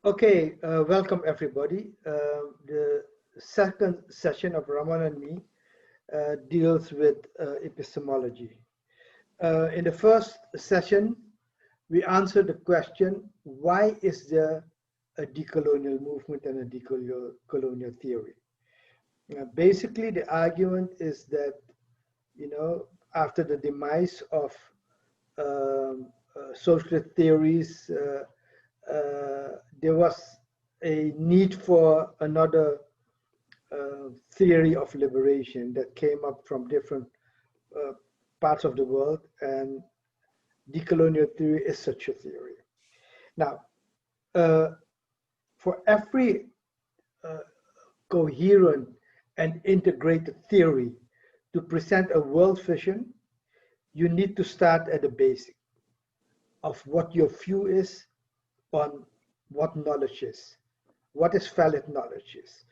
Okay, welcome everybody. The second session of Ramon and me deals with epistemology. In the first session, we answered the question, why is there a decolonial movement and a decolonial theory? Basically, the argument is that, after the demise of social theories, there was a need for another theory of liberation that came up from different uh, parts of the world, and decolonial theory is such a theory. Now, uh, for every uh, coherent and integrated theory to present a world vision, you need to start at the basic of what your view is on what knowledge is. What is valid knowledge is?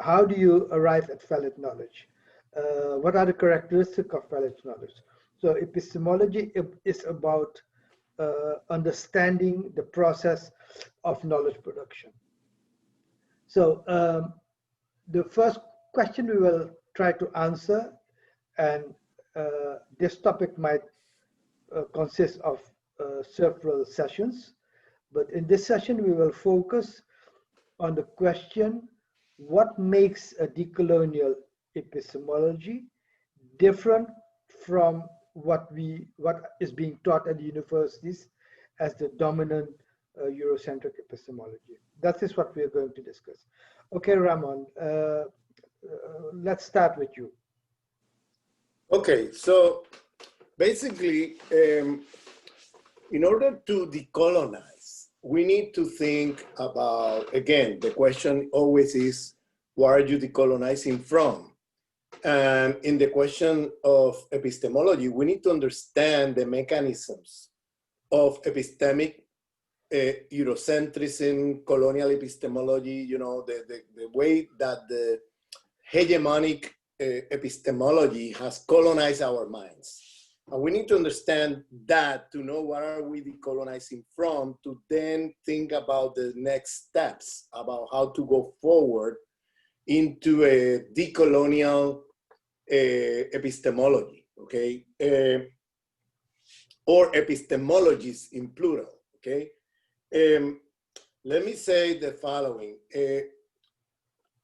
How do you arrive at valid knowledge? What are the characteristics of valid knowledge? So epistemology is about understanding the process of knowledge production. So the first question we will try to answer, and this topic might consist of several sessions, but in this session we will focus on the question, what makes a decolonial epistemology different from what is being taught at the universities as the dominant Eurocentric epistemology? That is what we are going to discuss. Okay, Ramon, let's start with you. Okay, so basically, in order to decolonize, we need to think about, again, the question always is, what are you decolonizing from? And in the question of epistemology, we need to understand the mechanisms of epistemic Eurocentrism, colonial epistemology, the way that the hegemonic epistemology has colonized our minds. And we need to understand that to know what are we decolonizing from, to then think about the next steps, about how to go forward into a decolonial epistemology, okay? Or epistemologies in plural, okay? Let me say the following.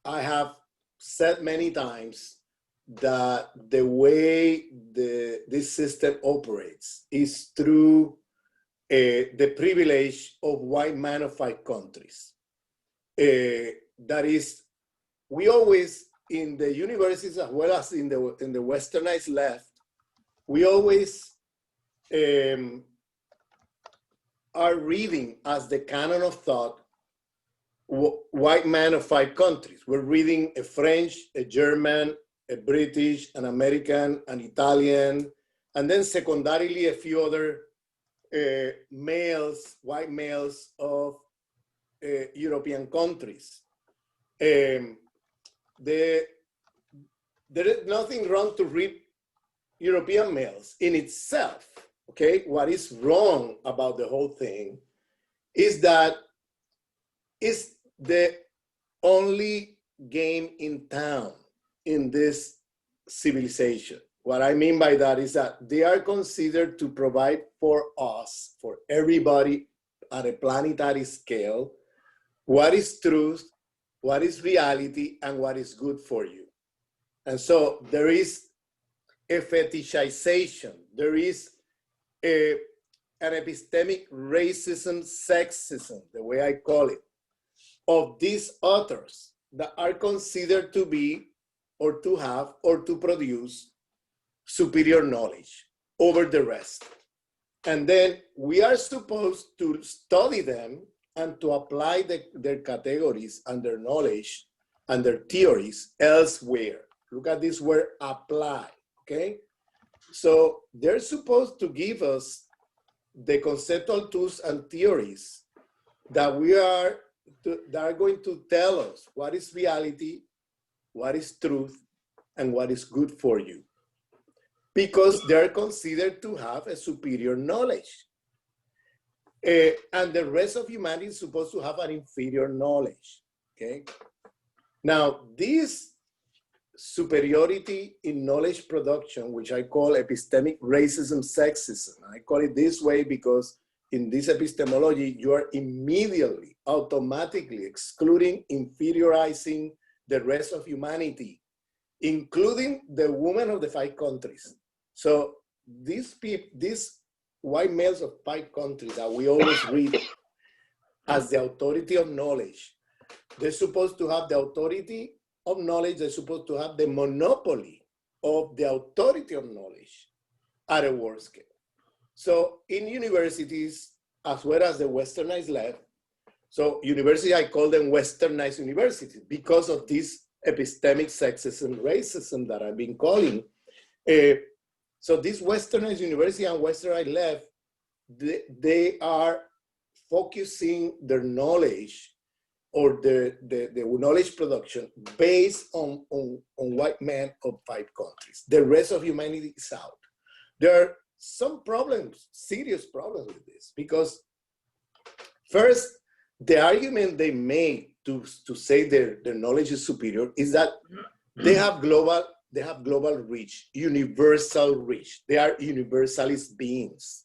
I have said many times that the way this system operates is through the privilege of white manified countries. That is, we always, in the universities as well as in the westernized left, we always are reading as the canon of thought white manified countries. We're reading a French, a German, a British, an American, an Italian, and then secondarily a few other white males of European countries. There is nothing wrong to read European males in itself, okay? What is wrong about the whole thing is that it's the only game in town in this civilization. What I mean by that is that they are considered to provide for us, for everybody at a planetary scale, what is truth, what is reality, and what is good for you. And so there is a fetishization, there is an epistemic racism, sexism, the way I call it, of these authors that are considered to be or to have or to produce superior knowledge over the rest. And then we are supposed to study them and to apply their categories and their knowledge and their theories elsewhere. Look at this word, apply, okay? So they're supposed to give us the conceptual tools and theories that that are going to tell us what is reality, what is truth, and what is good for you. Because they're considered to have a superior knowledge. And the rest of humanity is supposed to have an inferior knowledge, okay? Now, this superiority in knowledge production, which I call epistemic racism, sexism, I call it this way because in this epistemology, you are immediately, automatically excluding, inferiorizing the rest of humanity, including the women of the 5 countries. So these white males of 5 countries that we always read as the authority of knowledge, they're supposed to have the authority of knowledge, they're supposed to have the monopoly of the authority of knowledge at a world scale. So in universities, as well as the westernized left, so university, I call them westernized universities because of this epistemic sexism, racism that I've been calling. So this westernized university and westernized left, they are focusing their knowledge or the knowledge production based on white men of 5 countries. The rest of humanity is out. There are some problems, serious problems with this, because first, the argument they made to say their knowledge is superior is that they have global reach, universal reach. They are universalist beings.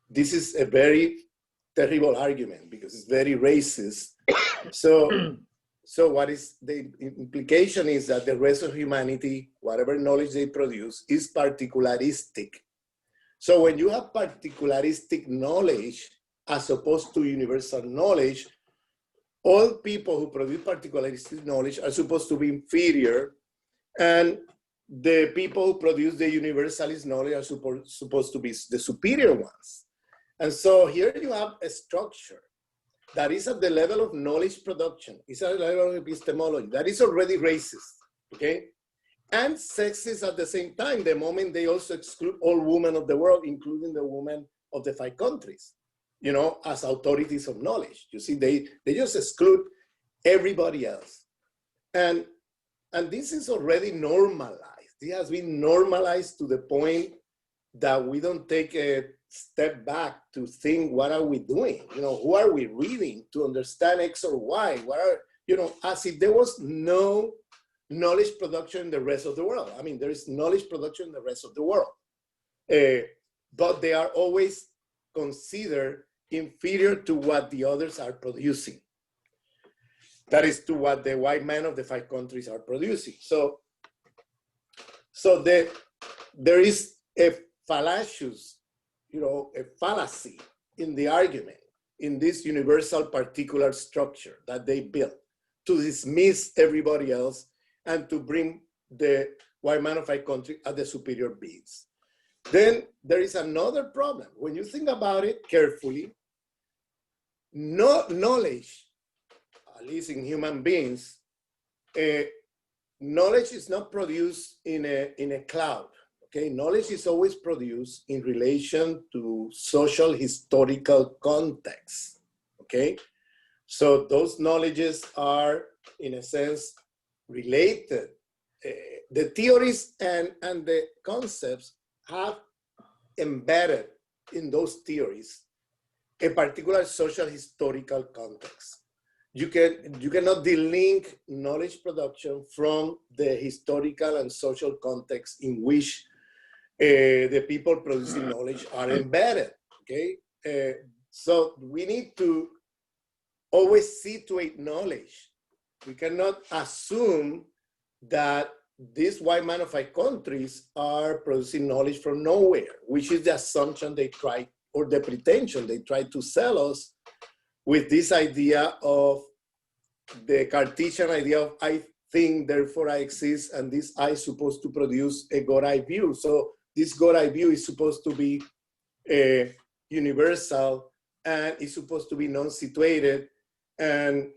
This is a very terrible argument because it's very racist. So what is the implication is that the rest of humanity, whatever knowledge they produce, is particularistic. So when you have particularistic knowledge as opposed to universal knowledge, all people who produce particularistic knowledge are supposed to be inferior, and the people who produce the universalist knowledge are supposed to be the superior ones. And so here you have a structure that is at the level of knowledge production, is at the level of epistemology, that is already racist, okay? And sexist at the same time, the moment they also exclude all women of the world, including the women of the 5 countries, you know, as authorities of knowledge. You see, they just exclude everybody else. And this is already normalized. It has been normalized to the point that we don't take a step back to think, what are we doing? You know, who are we reading to understand X or Y? What are, you know, as if there was no knowledge production in the rest of the world. I mean, there is knowledge production in the rest of the world. But they are always considered inferior to what the others are producing. That is to what the white men of the 5 countries are producing. So there is a fallacious, you know, a fallacy in the argument, in this universal particular structure that they built to dismiss everybody else and to bring the white man of 5 countries as the superior beings. Then there is another problem. When you think about it carefully, no knowledge, at least in human beings, knowledge is not produced in a cloud. Okay, knowledge is always produced in relation to social historical context. Okay, so those knowledges are, in a sense, related. The theories and the concepts have embedded in those theories a particular social historical context. You cannot delink knowledge production from the historical and social context in which the people producing knowledge are embedded, okay? So we need to always situate knowledge. We cannot assume that these white men of 5 countries are producing knowledge from nowhere, which is the assumption they try, or the pretension they try to sell us with this idea of the Cartesian idea of I think, therefore I exist, and this I is supposed to produce a God-I view. So this God-I view is supposed to be universal, and it's supposed to be non-situated, and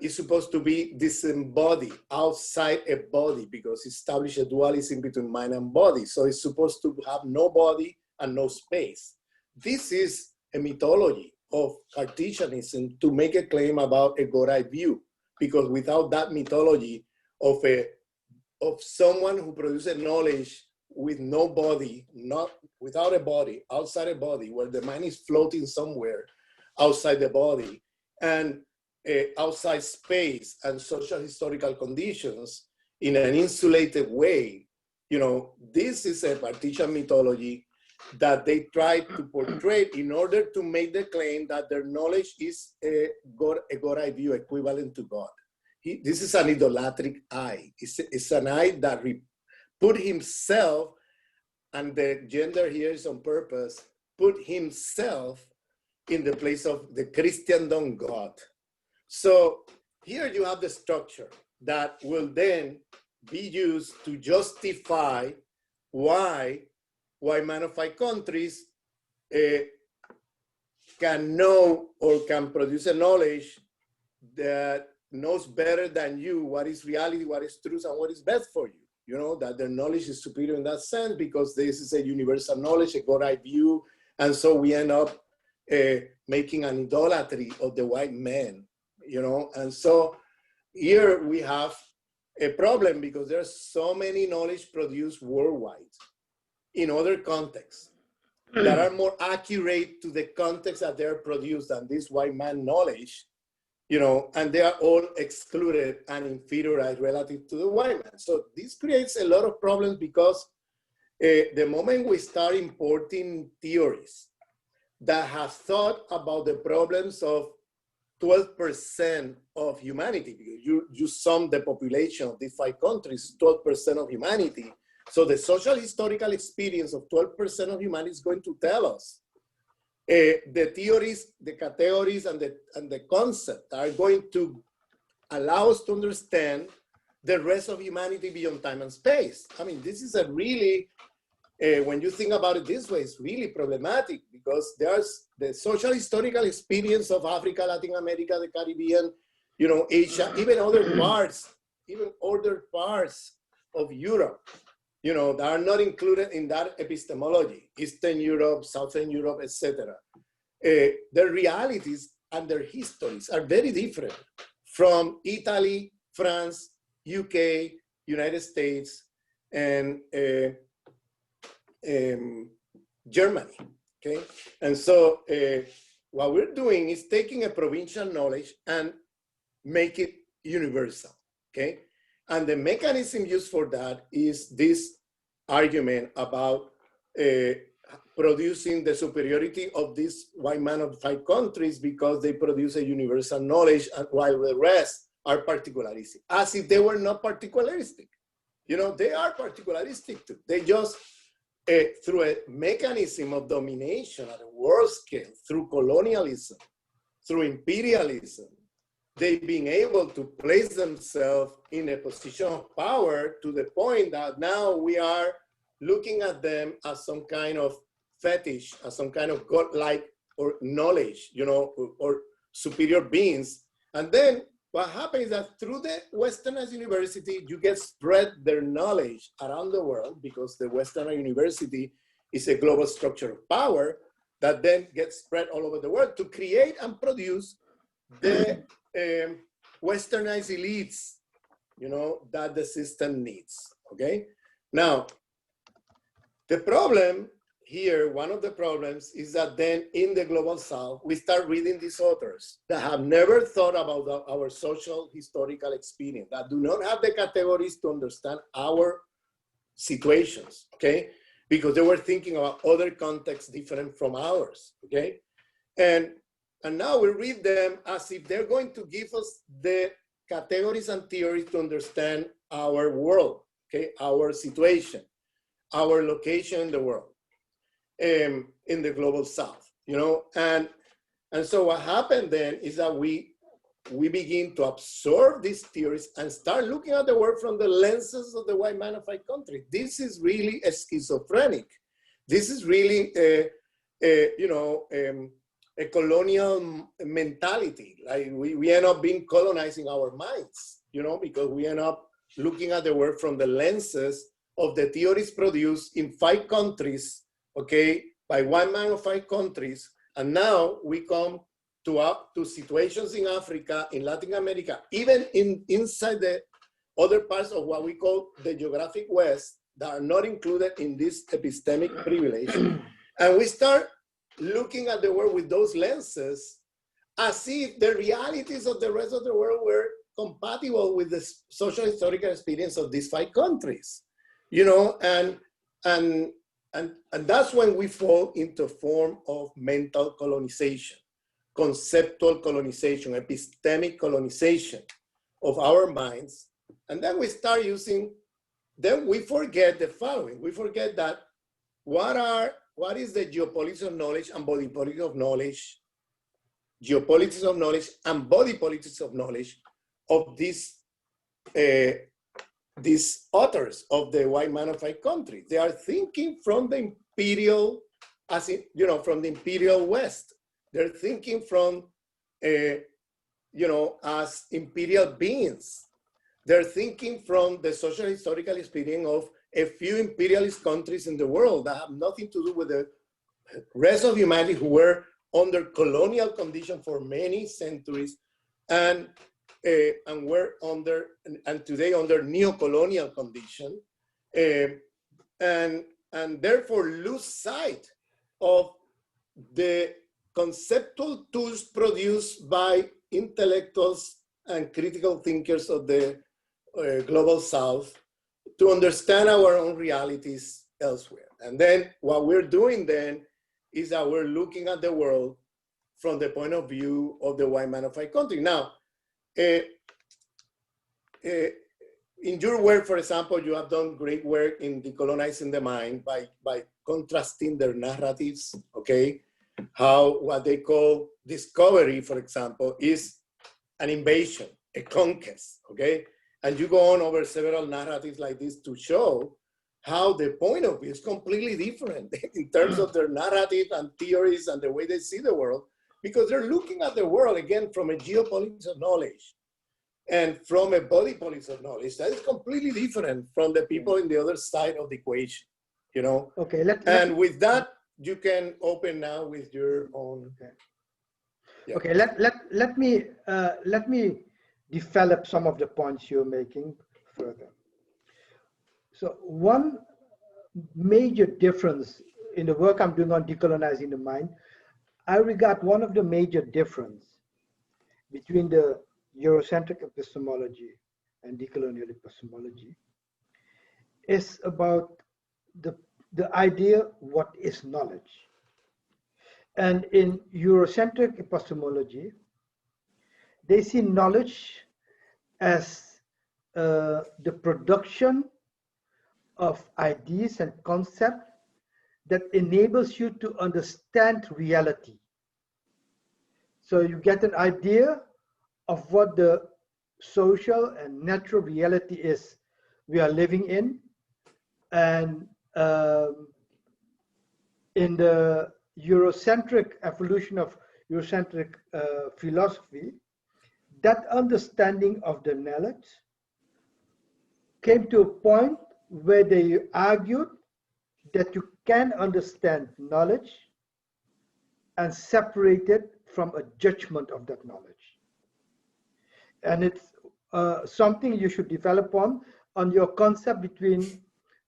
it's supposed to be disembodied outside a body, because it establishes a dualism between mind and body. So it's supposed to have no body and no space. This is a mythology of Cartesianism to make a claim about a God-I view, because without that mythology of someone who produces knowledge with no body, not without a body, outside a body, where the mind is floating somewhere outside the body, and outside space and social historical conditions in an insulated way. You know, this is a partition mythology that they try to portray in order to make the claim that their knowledge is a God view equivalent to God. This is an idolatric I. It's an I that put himself, and the gender here is on purpose, put himself in the place of the Christendom God. So here you have the structure that will then be used to justify why man of five countries can know or can produce a knowledge that knows better than you what is reality, what is truth, and what is best for you. You know, that their knowledge is superior in that sense because this is a universal knowledge, a God view, and so we end up making an idolatry of the white man, you know. And so here we have a problem because there's so many knowledge produced worldwide in other contexts that are more accurate to the context that they're produced than this white man knowledge, you know, and they are all excluded and inferiorized relative to the white man. So this creates a lot of problems because the moment we start importing theories that have thought about the problems of 12% of humanity, because you sum the population of these five countries, 12% of humanity. So the social historical experience of 12% of humanity is going to tell us the theories, the categories, and the concept are going to allow us to understand the rest of humanity beyond time and space. I mean, this is a really, when you think about it this way, it's really problematic because there's the social historical experience of Africa, Latin America, the Caribbean, you know, Asia, even other parts of Europe, you know, that are not included in that epistemology, Eastern Europe, Southern Europe, etc. Their realities and their histories are very different from Italy, France, UK, United States, and Germany, okay? And so what we're doing is taking a provincial knowledge and make it universal, okay? And the mechanism used for that is this argument about producing the superiority of this white man of five countries because they produce a universal knowledge while the rest are particularistic, as if they were not particularistic. You know, they are particularistic too. They just, through a mechanism of domination at a world scale, through colonialism, through imperialism, they've been able to place themselves in a position of power to the point that now we are looking at them as some kind of fetish, as some kind of godlike or knowledge, you know, or superior beings. And then what happens is that through the Westernized university, you get spread their knowledge around the world because the Westernized university is a global structure of power that then gets spread all over the world to create and produce the Westernized elites, you know, that the system needs, okay? Now, the problem here, one of the problems is that then in the Global South, we start reading these authors that have never thought about our social historical experience, that do not have the categories to understand our situations, okay? Because they were thinking about other contexts different from ours, okay? And now we read them as if they're going to give us the categories and theories to understand our world, okay? Our situation, our location in the world, in the Global South, you know? And so what happened then is that we begin to absorb these theories and start looking at the world from the lenses of the white man of five countries. This is really a schizophrenic. This is really a colonial mentality. Like we end up being colonizing our minds, you know, because we end up looking at the world from the lenses of the theories produced in five countries, okay, by one man of five countries. And now we come to situations in Africa, in Latin America, even inside the other parts of what we call the geographic West, that are not included in this epistemic privilege, and we start looking at the world with those lenses as if the realities of the rest of the world were compatible with the social historical experience of these 5 countries, you know, and that's when we fall into a form of mental colonization, conceptual colonization, epistemic colonization of our minds. And then we start using, then we forget the following. We forget that what is the geopolitics of knowledge and body politics of knowledge, geopolitics of knowledge and body politics of knowledge of these authors of the white man of 5 countries. They are thinking from the imperial, as in, you know, from the imperial West. They're thinking from, you know, as imperial beings. They're thinking from the social historical experience of a few imperialist countries in the world that have nothing to do with the rest of humanity, who were under colonial conditions for many centuries, and we're under, and today under neo-colonial condition, and therefore lose sight of the conceptual tools produced by intellectuals and critical thinkers of the global South to understand our own realities elsewhere. And then what we're doing then is that we're looking at the world from the point of view of the white man of 5 countries. Now, in your work, for example, you have done great work in decolonizing the mind by contrasting their narratives, okay? How what they call discovery, for example, is an invasion, a conquest, okay? And you go on over several narratives like this to show how the point of view is completely different in terms of their narrative and theories and the way they see the world, because they're looking at the world, again, from a geopolitics of knowledge and from a body politics of knowledge that is completely different from the people in the other side of the equation, you know? Okay, with that, you can open now with your own. Okay, Yeah. okay. Let me develop some of the points you're making further. So one major difference in the work I'm doing on decolonizing the mind, I regard one of the major difference between the Eurocentric epistemology and decolonial epistemology is about the idea what is knowledge. And in Eurocentric epistemology, they see knowledge as the production of ideas and concepts that enables you to understand reality. So you get an idea of what the social and natural reality is we are living in. And in the Eurocentric evolution of Eurocentric philosophy, that understanding of the knowledge came to a point where they argued that you can understand knowledge and separate it from a judgment of that knowledge. And it's something you should develop on your concept between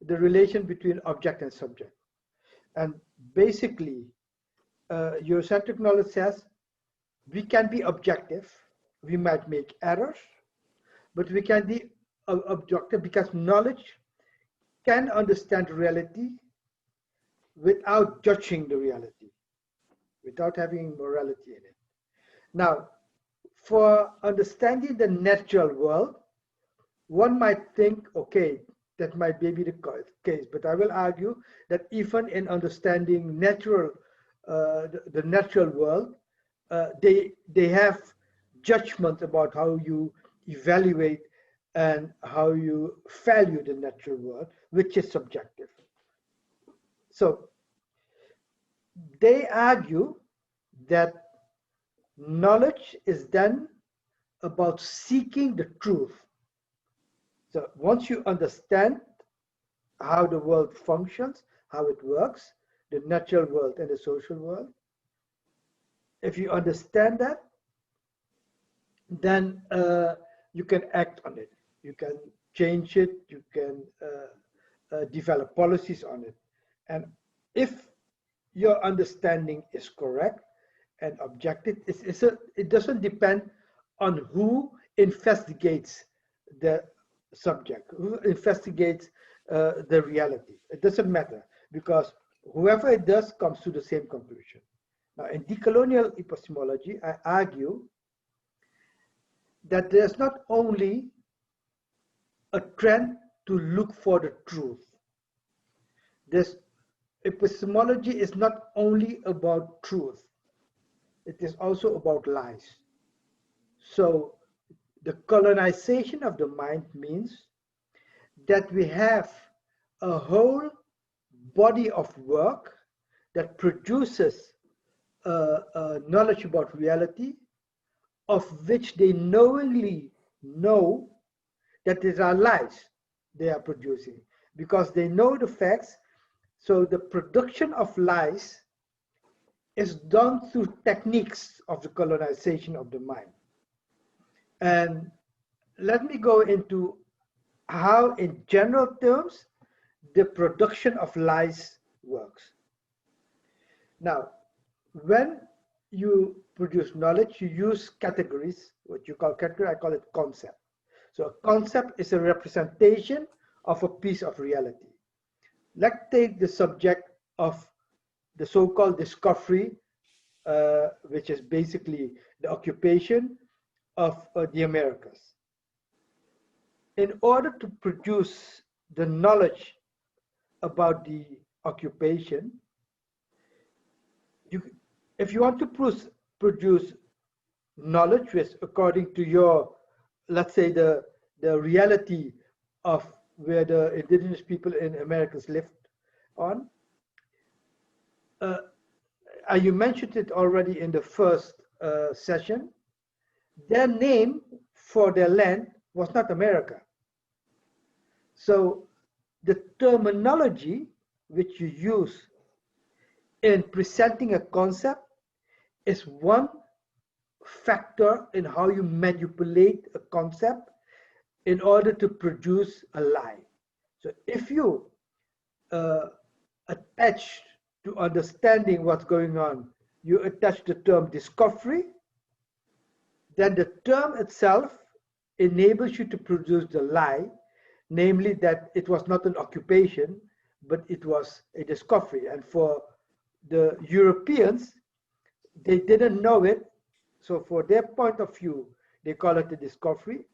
the relation between object and subject. And basically, Eurocentric knowledge says we can be objective, we might make errors, but we can be objective because knowledge can understand reality without judging the reality, without having morality in it. Now, for understanding the natural world, one might think, okay, that might be the case, but I will argue that even in understanding natural, the natural world, they have judgment about how you evaluate and how you value the natural world, which is subjective. So they argue that knowledge is then about seeking the truth. So once you understand how the world functions, how it works, the natural world and the social world, if you understand that, then you can act on it. You can change it. You can develop policies on it. And if your understanding is correct and objective, it doesn't depend on who investigates the subject, who investigates the reality. It doesn't matter, because whoever it does comes to the same conclusion. Now, in decolonial epistemology, I argue that there's not only a trend to look for the truth. This epistemology is not only about truth, it is also about lies. So the colonization of the mind means that we have a whole body of work that produces knowledge about reality, of which they knowingly know that these are lies they are producing, because they know the facts. So the production of lies is done through techniques of the colonization of the mind. And let me go into how, in general terms, the production of lies works. Now, when you produce knowledge, you use categories, what you call category, I call it concept. So a concept is a representation of a piece of reality. Let's take the subject of the so-called discovery, which is basically the occupation of the Americas. In order to produce the knowledge about the occupation, if you want to produce knowledge which, according to your, let's say, the reality of where the indigenous people in Americas lived on, you mentioned it already in the first session, their name for their land was not America. So the terminology which you use in presenting a concept is one factor in how you manipulate a concept in order to produce a lie. So if you attach to understanding what's going on, you attach the term discovery, then the term itself enables you to produce the lie, namely that it was not an occupation, but it was a discovery. And for the Europeans, they didn't know it. So for their point of view, they call it a discovery.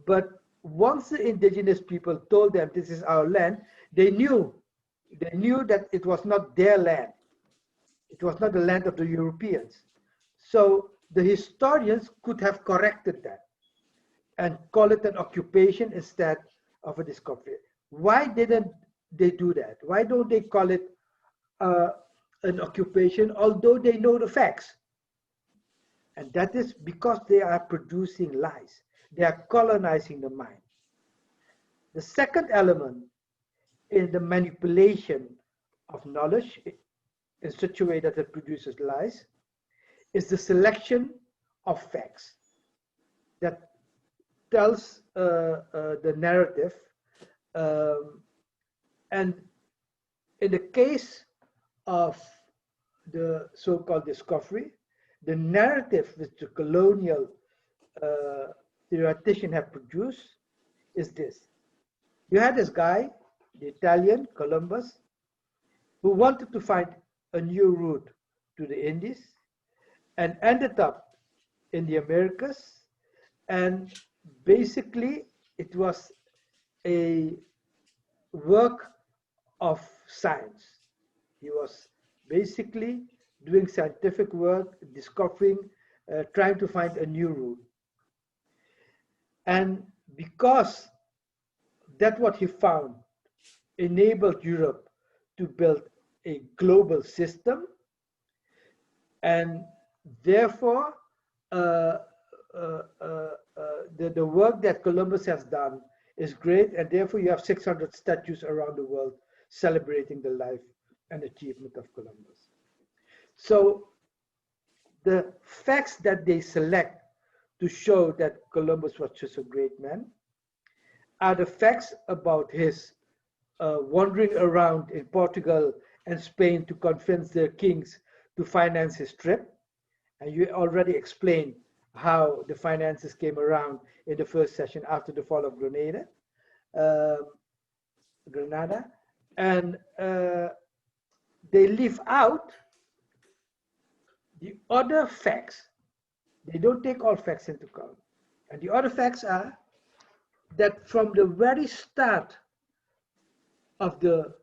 But once the indigenous people told them this is our land, they knew that it was not their land. It was not the land of the Europeans. So the historians could have corrected that and call it an occupation instead of a discovery. Why didn't they do that? Why don't they call it an occupation, although they know the facts? And that is because they are producing lies. They are colonizing the mind. The second element in the manipulation of knowledge in such a way that it produces lies is the selection of facts that tells the narrative. And in the case of the so-called discovery, the narrative which the colonial theoretician have produced is this. You had this guy, the Italian, Columbus, who wanted to find a new route to the Indies and ended up in the Americas. And basically, it was a work of science. He was basically doing scientific work, discovering, trying to find a new route. And because that what he found enabled Europe to build a global system, and therefore the work that Columbus has done is great, and therefore you have 600 statues around the world celebrating the life and achievement of Columbus. So the facts that they select to show that Columbus was just a great man are the facts about his wandering around in Portugal and Spain to convince their kings to finance his trip. And you already explained how the finances came around in the first session after the fall of um, Granada. And they leave out the other facts. They don't take all facts into account. And the other facts are that from the very start of the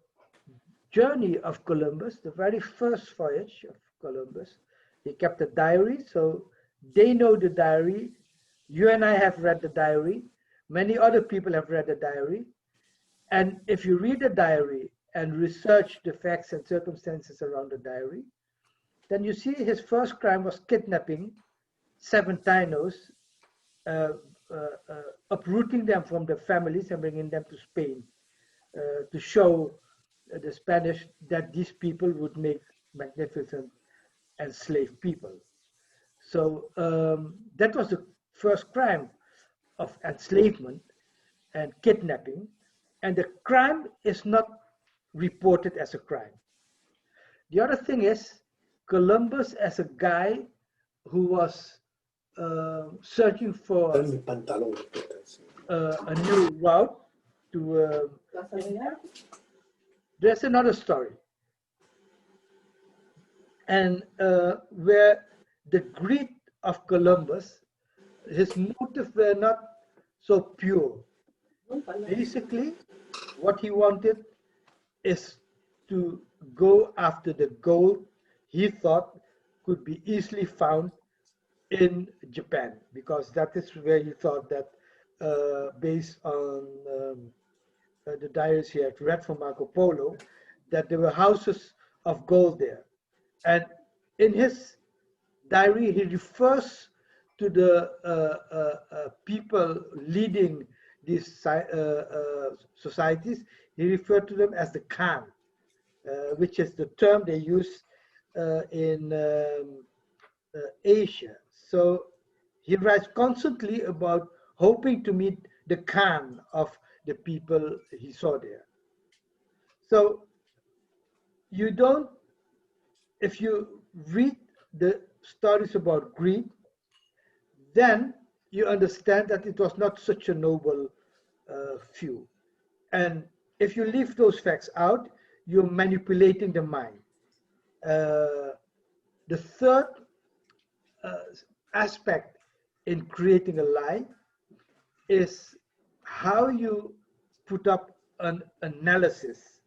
journey of Columbus, the very first voyage of Columbus, he kept a diary. So they know the diary. You and I have read the diary. Many other people have read the diary. And if you read the diary and research the facts and circumstances around the diary, then you see his first crime was kidnapping 7 Tainos, uprooting them from their families and bringing them to Spain to show the Spanish that these people would make magnificent enslaved people. So that was the first crime of enslavement and kidnapping, and the crime is not reported as a crime. The other thing is Columbus as a guy who was searching for a new route to India. There's another story, and where the greed of Columbus, his motives were not so pure. Basically, what he wanted is to go after the gold he thought could be easily found in Japan, because that is where he thought that, based on the diaries he had read from Marco Polo, that there were houses of gold there. And in his diary, he refers to the people leading these societies. He referred to them as the Khan, which is the term they use in Asia. So he writes constantly about hoping to meet the Khan of the people he saw there. So you don't, if you read the stories about greed, then you understand that it was not such a noble view. And if you leave those facts out, you're manipulating the mind. The third aspect in creating a lie is how you put up an analysis.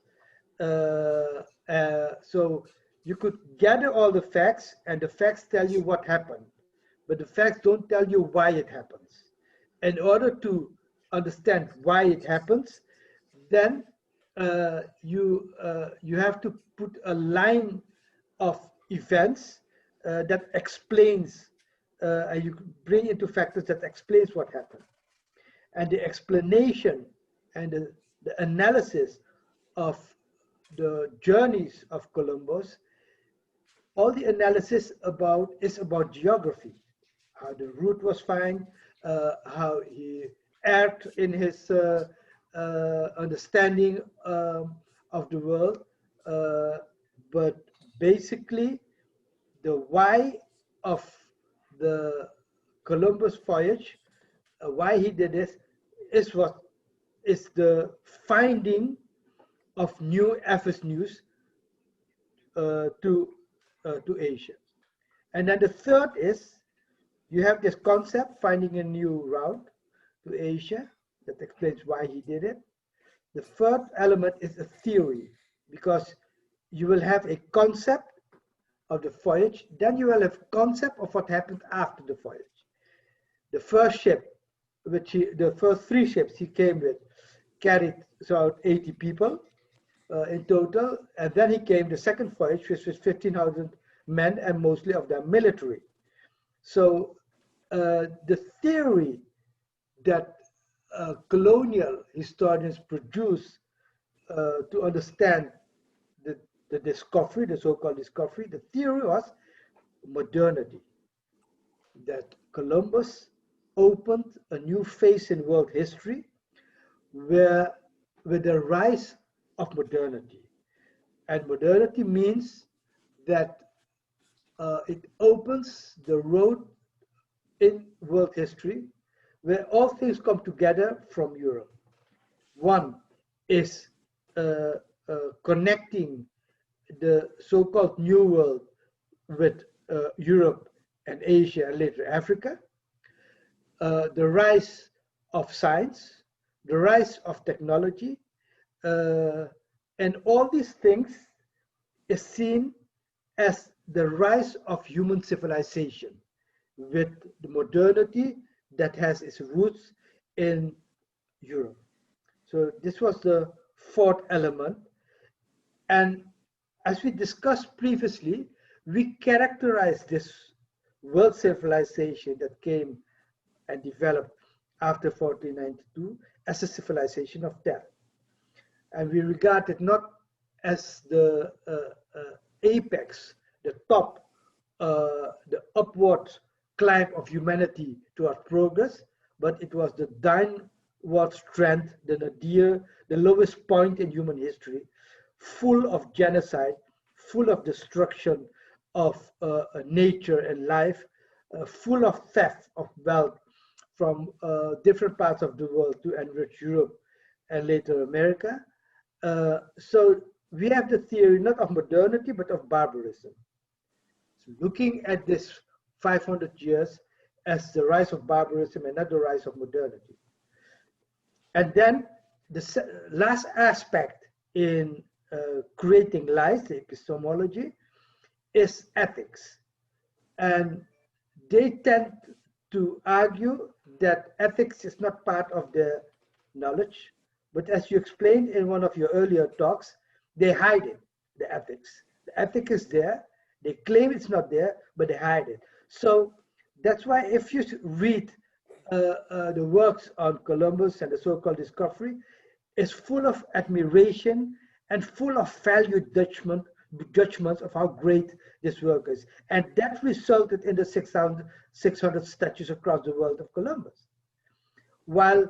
So you could gather all the facts, and the facts tell you what happened, but the facts don't tell you why it happens. In order to understand why it happens, then you have to put a line of events that explains, and you bring into factors that explains what happened. And the explanation and the analysis of the journeys of Columbus, all the analysis is about geography, how the route was found, how he erred in his understanding of the world, but basically the why of the Columbus voyage, why he did this, is the finding of new avenues to Asia. And then the third is, you have this concept, finding a new route to Asia, that explains why he did it. The third element is a theory, because you will have a concept of the voyage, then you will have a concept of what happened after the voyage. The first ship, the first 3 ships he came with, carried about 80 people in total, and then he came the second voyage, which was 15,000 men, and mostly of them military. So the theory that colonial historians produce to understand the discovery, the so-called discovery, the theory was modernity, that Columbus opened a new phase in world history, where with the rise of modernity. And modernity means that it opens the road in world history where all things come together from Europe. One is connecting the so-called New World with Europe and Asia and later Africa, the rise of science, the rise of technology, and all these things is seen as the rise of human civilization with the modernity that has its roots in Europe. So this was the fourth element. And as we discussed previously, we characterize this world civilization that came and developed after 1492 as a civilization of death. And we regard it not as the apex, the top, the upward climb of humanity toward progress, but it was the downward trend, the nadir, the lowest point in human history, full of genocide, full of destruction of nature and life, full of theft of wealth from different parts of the world to enrich Europe and later America. So we have the theory not of modernity, but of barbarism. So looking at this 500 years as the rise of barbarism and not the rise of modernity. And then the last aspect in creating lies, the epistemology, is ethics. And they tend to argue that ethics is not part of the knowledge, but as you explained in one of your earlier talks, they hide it, the ethics. The ethic is there, they claim it's not there, but they hide it. So that's why if you read the works on Columbus and the so-called discovery, it's full of admiration and full of value judgments of how great this work is. And that resulted in the 600 statues across the world of Columbus. While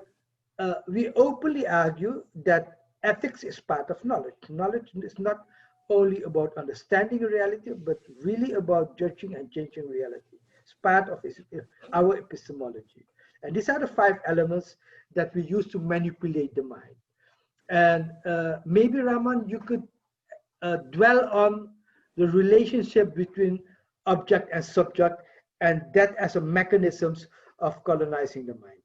we openly argue that ethics is part of knowledge. Knowledge is not only about understanding reality, but really about judging and changing reality. It's part of our epistemology. And these are the 5 elements that we use to manipulate the mind. And maybe, Ramon, you could dwell on the relationship between object and subject, and that as a mechanisms of colonizing the mind.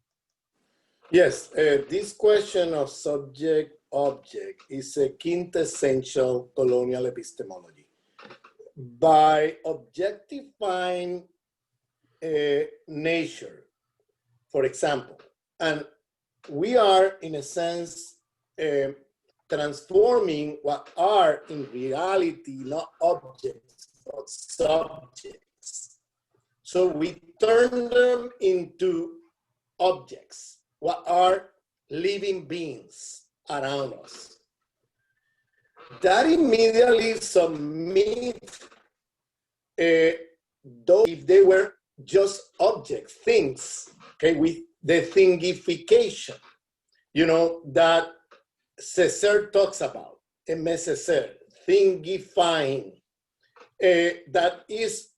Yes, this question of subject-object is a quintessential colonial epistemology. By objectifying nature, for example, and we are, in a sense, transforming what are in reality not objects, but subjects. So we turn them into objects, what are living beings around us. That immediately submit those, if they were just objects, things, okay, with the thingification, you know, that Césaire talks about, Aimé Césaire, thingifying, that is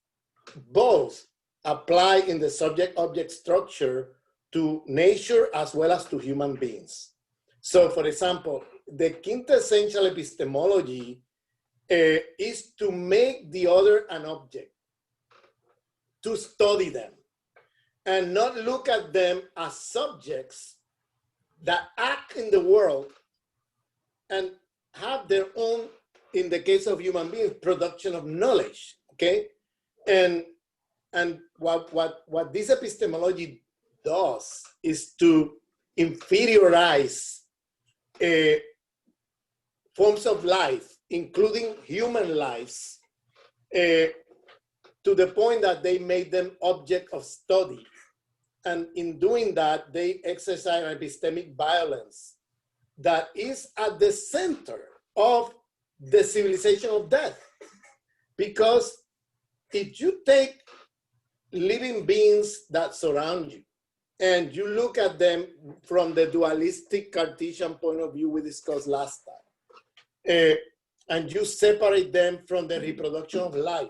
both applied in the subject-object structure to nature as well as to human beings. So, for example, the quintessential epistemology is to make the other an object, to study them, and not look at them as subjects that act in the world and have their own, in the case of human beings, production of knowledge, okay? And what this epistemology does is to inferiorize forms of life, including human lives, to the point that they made them object of study. And in doing that, they exercise epistemic violence that is at the center of the civilization of death. Because if you take living beings that surround you, and you look at them from the dualistic Cartesian point of view we discussed last time, and you separate them from the reproduction of life,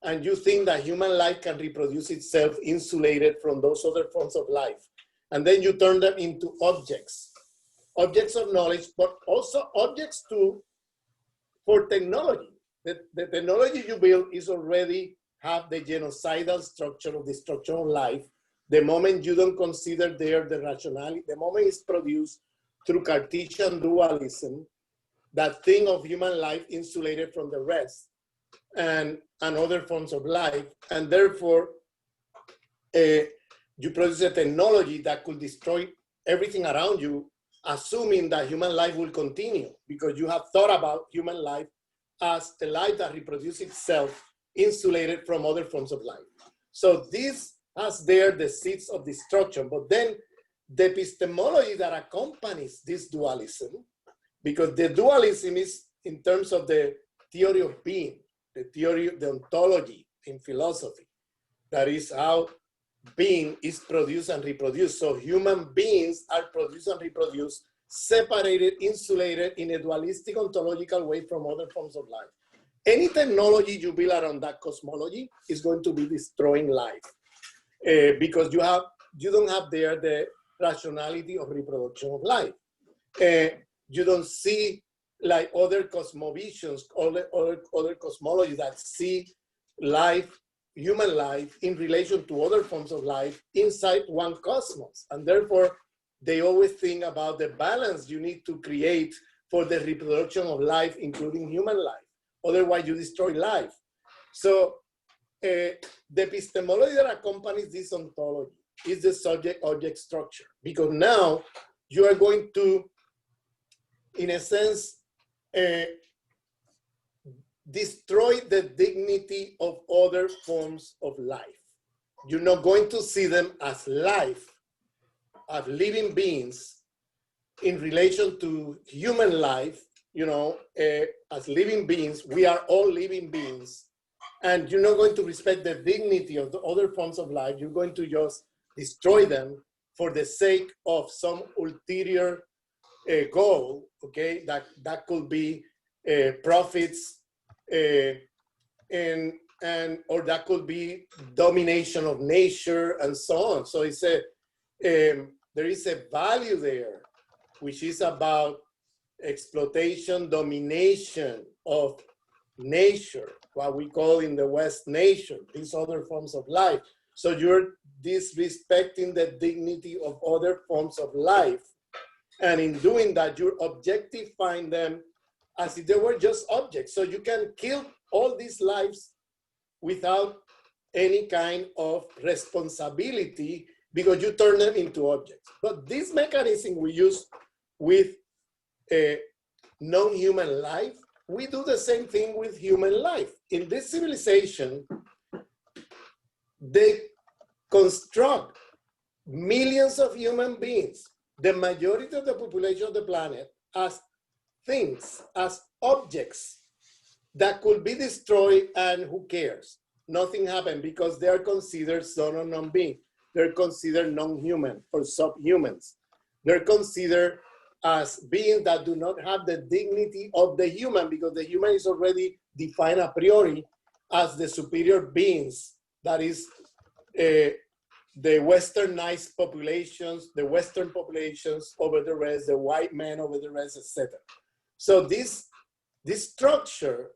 and you think that human life can reproduce itself insulated from those other forms of life, and then you turn them into objects of knowledge, but also objects for technology. The technology you build is already have the genocidal structure of destruction of life. The moment you don't consider there the rationality, the moment it's produced through Cartesian dualism, that thing of human life insulated from the rest and other forms of life, and therefore you produce a technology that could destroy everything around you, assuming that human life will continue, because you have thought about human life as a life that reproduces itself insulated from other forms of life. So this has there the seeds of destruction, but then the epistemology that accompanies this dualism, because the dualism is in terms of the theory of being, the theory of the ontology in philosophy, that is how being is produced and reproduced. So human beings are produced and reproduced, separated, insulated in a dualistic ontological way from other forms of life. Any technology you build around that cosmology is going to be destroying life, because you don't have there the rationality of reproduction of life. You don't see like other cosmovisions, other cosmologies that see life, human life, in relation to other forms of life inside one cosmos. And therefore, they always think about the balance you need to create for the reproduction of life, including human life. Otherwise, you destroy life. So the epistemology that accompanies this ontology is the subject-object structure, because now you are going to, in a sense, destroy the dignity of other forms of life. You're not going to see them as life, as living beings in relation to human life, as living beings. We are all living beings, and you're not going to respect the dignity of the other forms of life. You're going to just destroy them for the sake of some ulterior goal, okay? That could be profits, or that could be domination of nature and so on. So it's there is a value there, which is about exploitation, domination of nature, what we call in the West nature, these other forms of life. So you're disrespecting the dignity of other forms of life. And in doing that, you're objectifying them as if they were just objects. So you can kill all these lives without any kind of responsibility, because you turn them into objects. But this mechanism we use with non-human life, we do the same thing with human life. In this civilization, they construct millions of human beings, the majority of the population of the planet, as things, as objects that could be destroyed, and who cares? Nothing happened, because they are considered son or non-being. They're considered non-human or subhumans. They're considered as beings that do not have the dignity of the human, because the human is already defined a priori as the superior beings. That is the westernized populations, the Western populations over the rest, the white man over the rest, etc. So this structure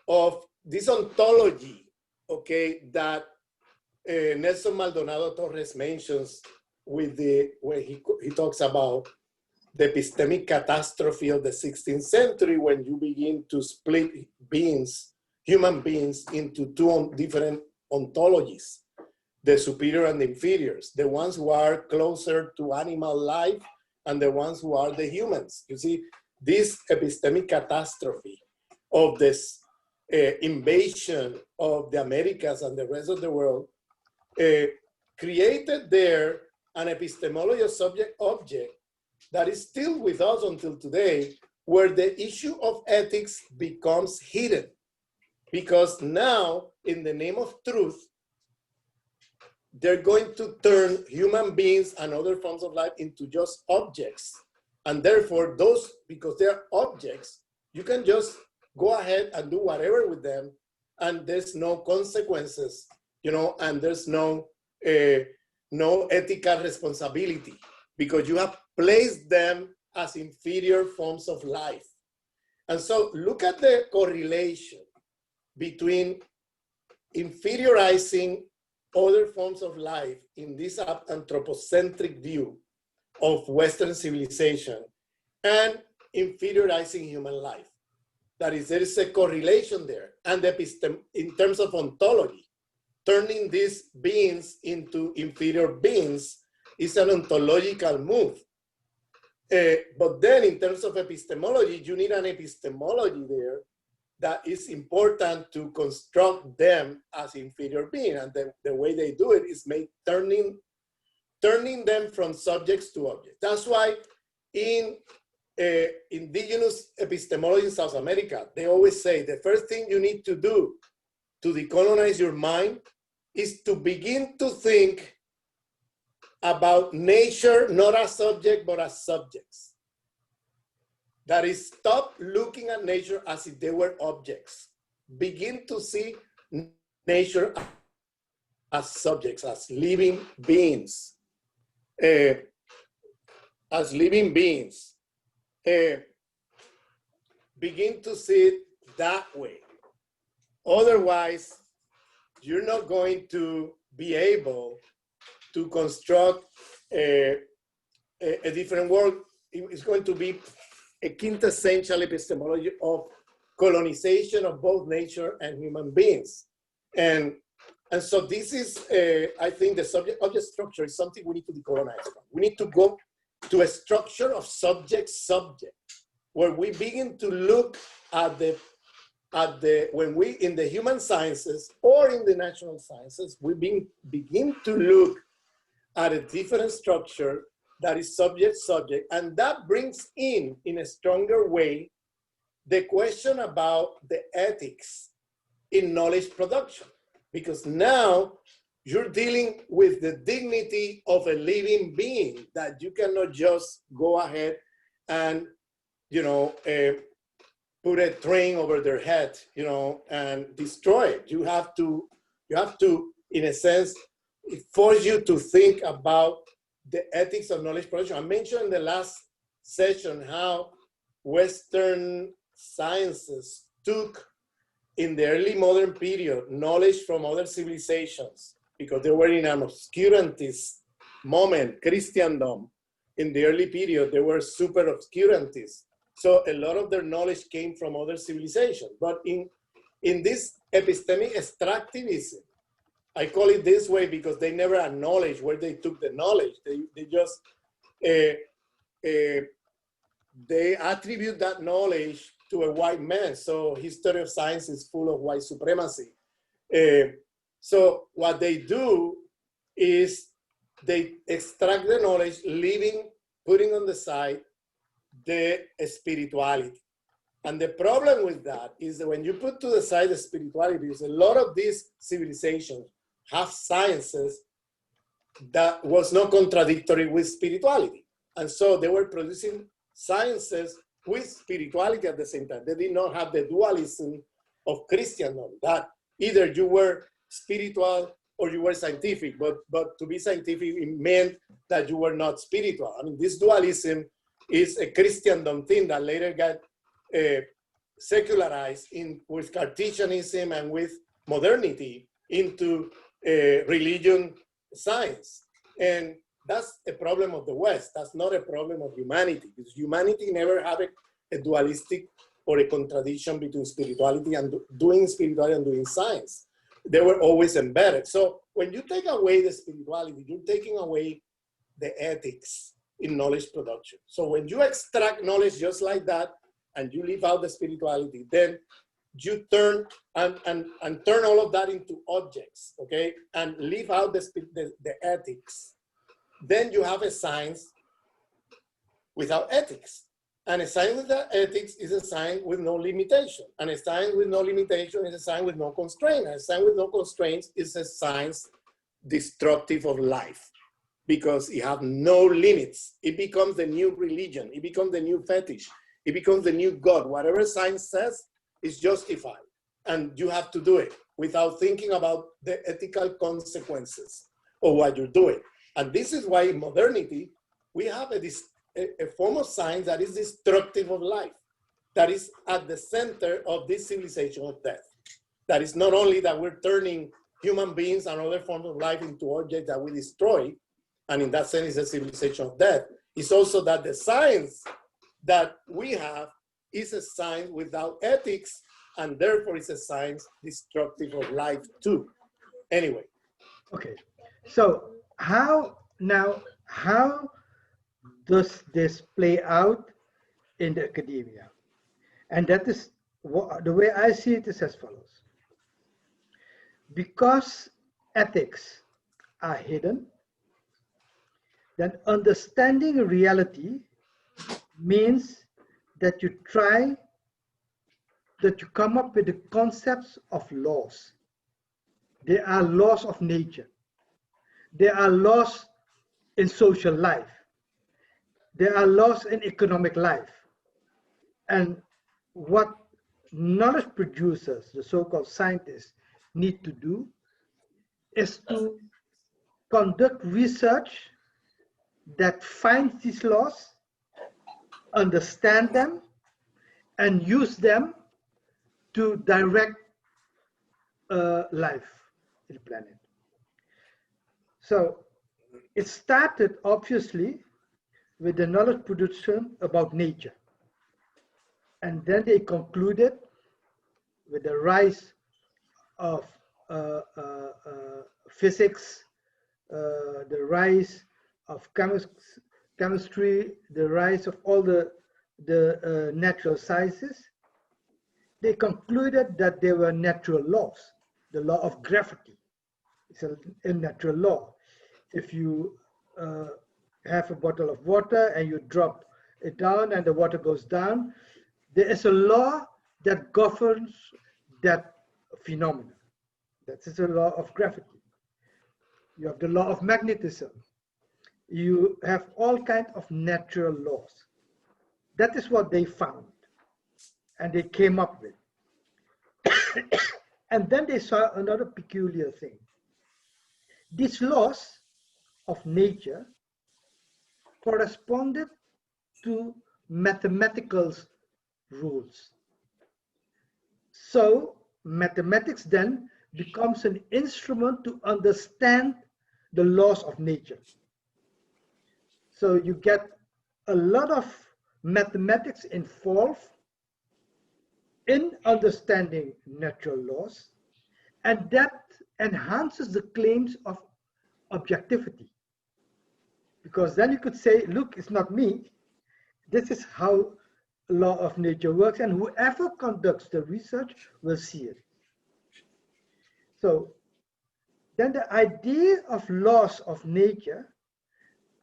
of this ontology, okay, that Nelson Maldonado Torres mentions when he talks about the epistemic catastrophe of the 16th century, when you begin to split beings, human beings, into two different ontologies, the superior and the inferiors, the ones who are closer to animal life and the ones who are the humans. You see, this epistemic catastrophe of this invasion of the Americas and the rest of the world created there an epistemology of subject-object that is still with us until today, where the issue of ethics becomes hidden. Because now, in the name of truth, they're going to turn human beings and other forms of life into just objects. And therefore, those, because they're objects, you can just go ahead and do whatever with them, and there's no consequences, you know, and there's no ethical responsibility, because you have placed them as inferior forms of life. And so look at the correlation between inferiorizing other forms of life in this anthropocentric view of Western civilization and inferiorizing human life. That is, there is a correlation there. And in terms of ontology, turning these beings into inferior beings is an ontological move. But then in terms of epistemology, you need an epistemology there that is important to construct them as inferior beings. And the way they do it is turning them from subjects to objects. That's why in indigenous epistemology in South America, they always say the first thing you need to do to decolonize your mind is to begin to think about nature not as subject, but as subjects. That is, stop looking at nature as if they were objects. Begin to see nature as subjects, as living beings. As living beings. Begin to see it that way. Otherwise, you're not going to be able to construct a different world. It's going to be a quintessential epistemology of colonization of both nature and human beings. And so this is, I think the subject-object structure is something we need to decolonize from. We need to go to a structure of subject-subject, where we begin to look at when we, in the human sciences or in the natural sciences, we begin to look at a different structure that is subject-subject, and that brings in a stronger way, the question about the ethics in knowledge production. Because now you're dealing with the dignity of a living being that you cannot just go ahead and, you know, put a train over their head, you know, and destroy it. You have to, in a sense, it forces you to think about the ethics of knowledge production. I mentioned in the last session how Western sciences took, in the early modern period, knowledge from other civilizations, because they were in an obscurantist moment, Christendom. In the early period, they were super obscurantists. So a lot of their knowledge came from other civilizations. But in this epistemic extractivism, I call it this way because they never acknowledge where they took the knowledge. They just, they attribute that knowledge to a white man. So history of science is full of white supremacy. So what they do is they extract the knowledge, putting on the side the spirituality. And the problem with that is that when you put to the side the spirituality, because a lot of these civilizations have sciences that was not contradictory with spirituality. And so they were producing sciences with spirituality at the same time. They did not have the dualism of Christendom, that either you were spiritual or you were scientific, but to be scientific, it meant that you were not spiritual. I mean, this dualism is a Christendom thing that later got secularized with Cartesianism and with modernity into religion science. And that's a problem of the West. That's not a problem of humanity, because humanity never had a dualistic or a contradiction between spirituality and doing spirituality and doing science. They were always embedded. So when you take away the spirituality, you're taking away the ethics in knowledge production. So when you extract knowledge just like that, and you leave out the spirituality, then you turn and turn all of that into objects, okay? And leave out the ethics. Then you have a science without ethics. And a science without ethics is a science with no limitation. And a science with no limitation is a science with no constraint. And a science with no constraints is a science destructive of life. because it has no limits. It becomes the new religion. It becomes the new fetish. It becomes the new God. Whatever science says is justified. And you have to do it without thinking about the ethical consequences of what you're doing. And this is why in modernity, we have a form of science that is destructive of life, that is at the center of this civilization of death. That is not only that we're turning human beings and other forms of life into objects that we destroy, and in that sense, it's a civilization of death. It's also that the science that we have is a science without ethics, and therefore it's a science destructive of life too. Anyway. Okay, so how does this play out in the academia? And that is the way I see it is as follows. Because ethics are hidden, then understanding reality means that you come up with the concepts of laws. There are laws of nature. There are laws in social life. There are laws in economic life. And what knowledge producers, the so-called scientists, need to do is to conduct research that finds these laws, understand them, and use them to direct life in the planet. So it started obviously with the knowledge production about nature. And then they concluded with the rise of physics, the rise of chemistry, the rise of all the natural sciences. They concluded that there were natural laws. The law of gravity is a natural law. If you have a bottle of water and you drop it down and the water goes down, there is a law that governs that phenomenon. That is the law of gravity. You have the law of magnetism. You have all kinds of natural laws. That is what they found and they came up with. And then they saw another peculiar thing. These laws of nature corresponded to mathematical rules. So mathematics then becomes an instrument to understand the laws of nature. So you get a lot of mathematics involved in understanding natural laws, and that enhances the claims of objectivity. Because then you could say, look, it's not me. This is how law of nature works, and whoever conducts the research will see it. So then the idea of laws of nature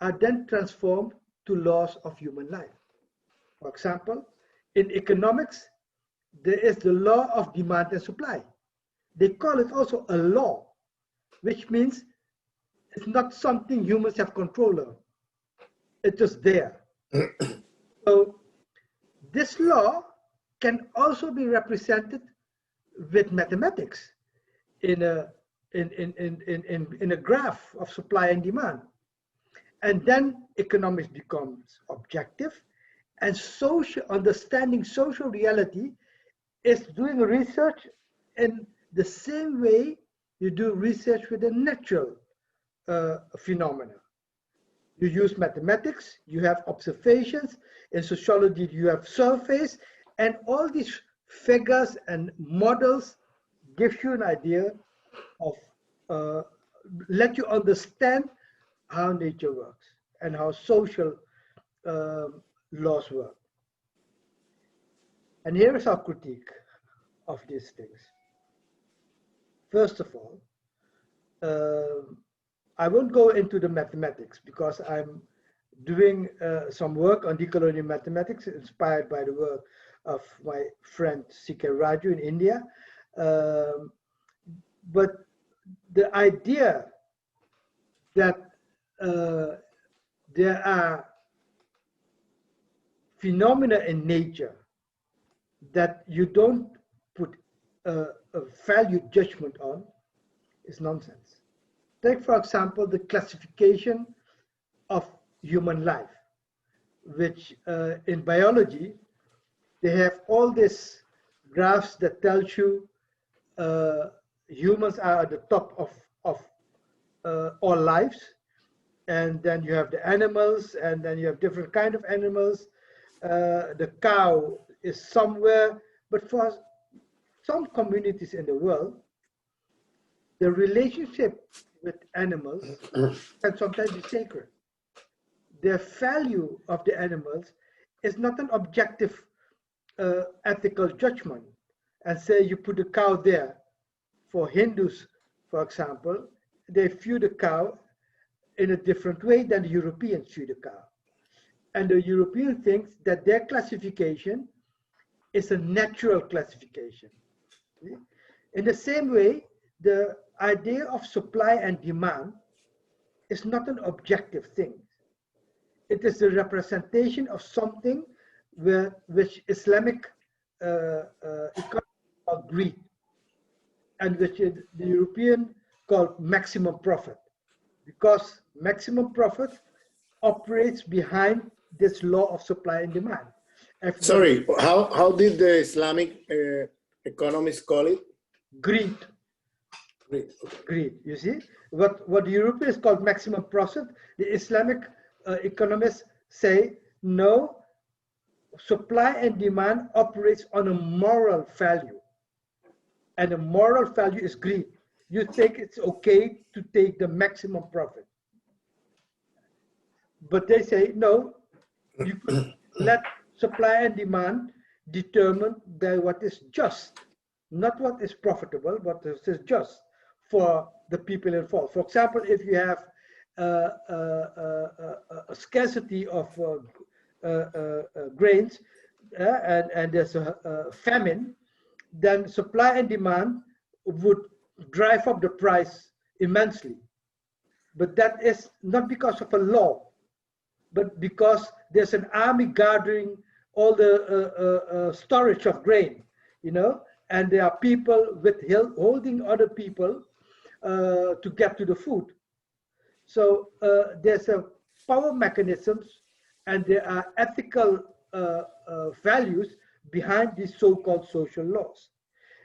are then transformed to laws of human life. For example, in economics, there is the law of demand and supply. They call it also a law, which means it's not something humans have control of. It's just there. So this law can also be represented with mathematics in a graph of supply and demand. And then economics becomes objective, and understanding social reality is doing research in the same way you do research with a natural phenomena. You use mathematics, you have observations, in sociology you have surveys, and all these figures and models give you an idea of, let you understand how nature works and how social laws work. And here is our critique of these things. First of all, I won't go into the mathematics because I'm doing some work on decolonial mathematics inspired by the work of my friend C.K. Raju in India. But the idea that there are phenomena in nature that you don't put a value judgment on is nonsense. Take, for example, the classification of human life, which in biology, they have all these graphs that tells you humans are at the top of all lives. And then you have the animals, and then you have different kind of animals. The cow is somewhere, but for some communities in the world, the relationship with animals can sometimes be sacred. The value of the animals is not an objective ethical judgment. And say you put a cow there. For Hindus, for example, they view the cow in a different way than the Europeans view the cow. And the European thinks that their classification is a natural classification. In the same way, the idea of supply and demand is not an objective thing. It is the representation of something which Islamic economy called greed, and which the European called maximum profit, because maximum profit operates behind this law of supply and demand. Sorry, how did the Islamic economists call it? Greed. Greed. Greed. You see, what the Europeans call maximum profit, the Islamic economists say no. Supply and demand operates on a moral value, and a moral value is greed. You think it's okay to take the maximum profit, but they say no. You could let supply and demand determine by what is just, not what is profitable, but what is just for the people involved. For example, if you have a scarcity of grains and there's a famine, then supply and demand would drive up the price immensely. But that is not because of a law, but because there's an army gathering all the storage of grain, you know, and there are people holding other people to get to the food. So there's a power mechanisms, and there are ethical values behind these so-called social laws.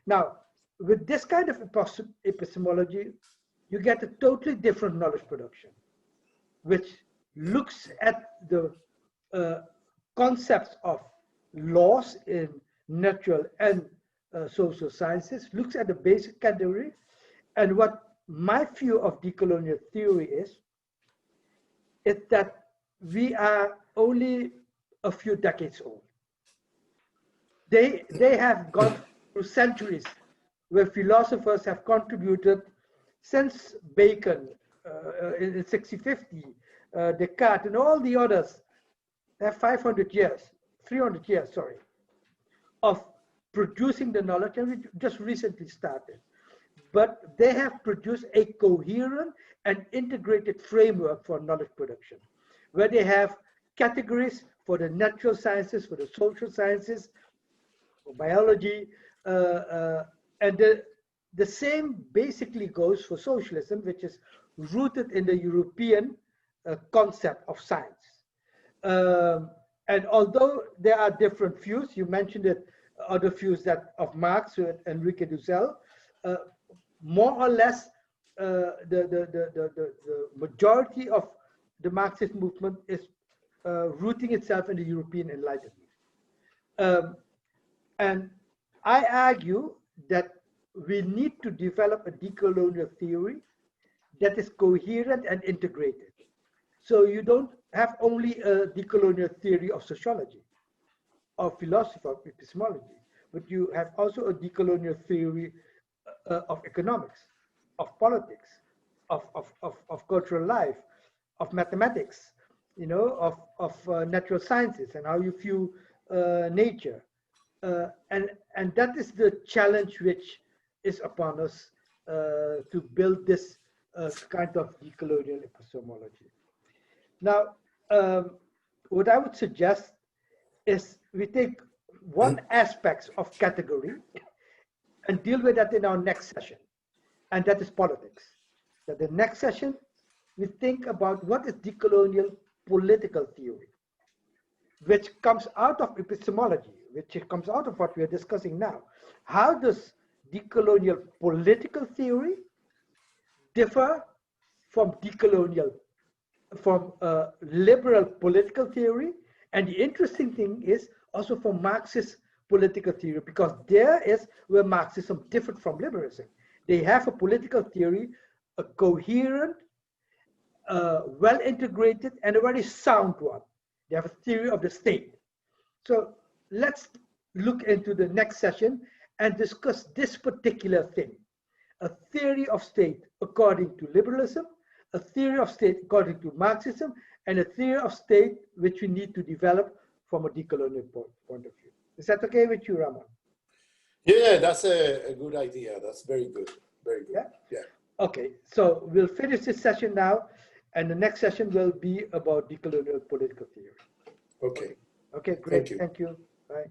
Now, with this kind of epistemology, you get a totally different knowledge production, which looks at the concepts of laws in natural and social sciences, looks at the basic category. And what my view of decolonial theory is that we are only a few decades old. They have gone through centuries where philosophers have contributed since Bacon in 1650, Descartes, and all the others have 500 years, 300 years, sorry, of producing the knowledge, and we just recently started. But they have produced a coherent and integrated framework for knowledge production, where they have categories for the natural sciences, for the social sciences, for biology, and the same basically goes for socialism, which is rooted in the European concept of science. And although there are different views, you mentioned it, other views that of Marx and Enrique Dussel, more or less the majority of the Marxist movement is rooting itself in the European Enlightenment. And I argue that we need to develop a decolonial theory that is coherent and integrated. So you don't have only a decolonial theory of sociology, of philosophy, of epistemology, but you have also a decolonial theory of economics, of politics, of cultural life, of mathematics, you know, of natural sciences and how you view nature. And that is the challenge which is upon us to build this a kind of decolonial epistemology. Now, what I would suggest is we take one aspect of category and deal with that in our next session, and that is politics. So the next session, we think about what is decolonial political theory, which comes out of epistemology, which comes out of what we are discussing now. How does decolonial political theory differ from liberal political theory? And the interesting thing is also from Marxist political theory, because there is where Marxism differed from liberalism. They have a political theory, a coherent, well integrated, and a very sound one. They have a theory of the state. So let's look into the next session and discuss this particular thing. A theory of state according to liberalism, a theory of state according to Marxism, and a theory of state which we need to develop from a decolonial point of view. Is that okay with you, Ramon? Yeah, that's a good idea. That's very good. Very good. Yeah. Okay, so we'll finish this session now, and the next session will be about decolonial political theory. Okay. Okay, great. Thank you. Thank you. Bye.